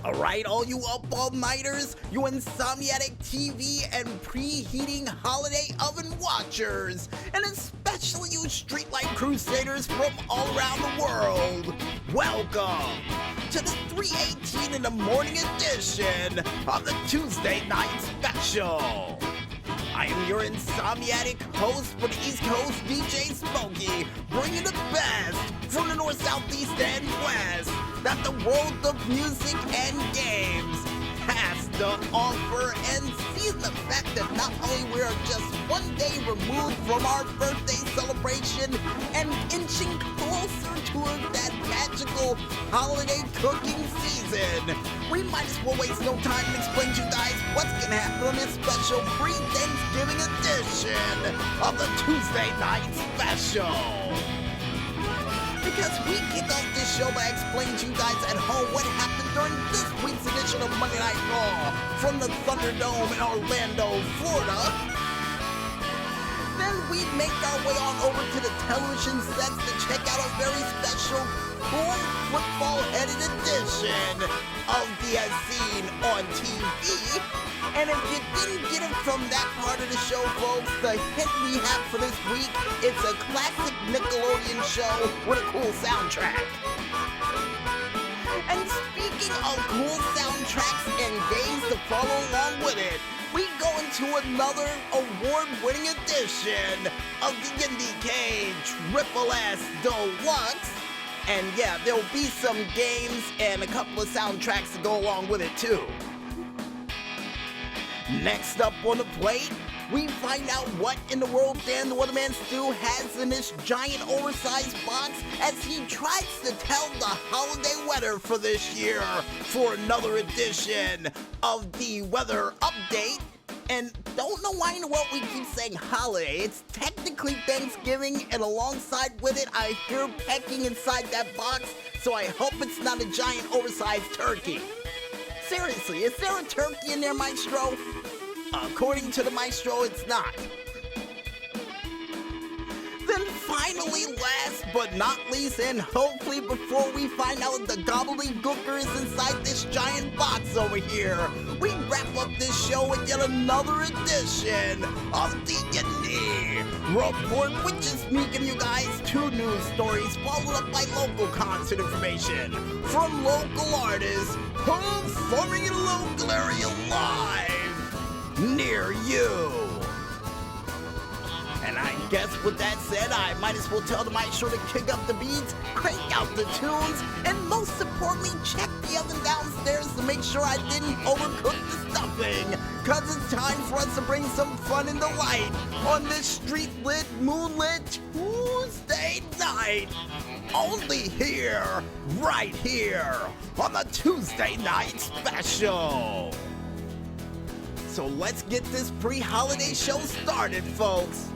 Alright, all you up-all-nighters, you insomniatic TV and preheating holiday oven watchers, and especially you streetlight crusaders from all around the world, welcome to the 3:18 in the morning edition of the Tuesday Night Special. I am your insomniatic host for the East Coast, DJ Smokey, bringing the best from the North, South, East, and West that the world of music and games has to offer, and seeing the fact that not only we are just one day removed from our birthday celebration and inching closer to that magical holiday cooking season, we might as well waste no time and explain to you guys what's gonna happen on this special pre-Thanksgiving edition of the Tuesday Night Special. Because we kick off this show by explaining to you guys at home what happened during this week's edition of Monday Night Raw from the Thunderdome in Orlando, Florida. Then we make our way on over to the television sets to check out a very special, cool, football-headed edition of the As Seen on TV. And if you didn't get it from that part of the show, folks, the hint we have for this week, it's a classic Nickelodeon show with a cool soundtrack. And speaking of cool soundtracks and games to follow along with it, we go into another award-winning edition of the IndieCade Triple S Deluxe. And yeah, there'll be some games and a couple of soundtracks to go along with it too. Next up on the plate, we find out what in the world Dan the Weatherman Stu has in this giant oversized box as he tries to tell the holiday weather for this year for another edition of the weather update. And don't know why in the world we keep saying holiday. It's technically Thanksgiving, and alongside with it, I hear pecking inside that box, so I hope it's not a giant oversized turkey. Seriously, is there a turkey in there, Maestro? According to the Maestro, it's not. Then finally, last but not least, and hopefully before we find out the gobbledygooker is inside this giant box over here, we wrap up this show with yet another edition of the Indie Report, which is me giving you guys two news stories followed up by local concert information from local artists performing in a local area live near you. And I guess with that said, I might as well tell the Maestro to kick up the beats, crank out the tunes, and most importantly, check the oven downstairs to make sure I didn't overcook the stuffing, cause it's time for us to bring some fun and delight on this street-lit, moonlit Tuesday night. Only here, right here, on the Tuesday Night Special. So let's get this pre-holiday show started, folks.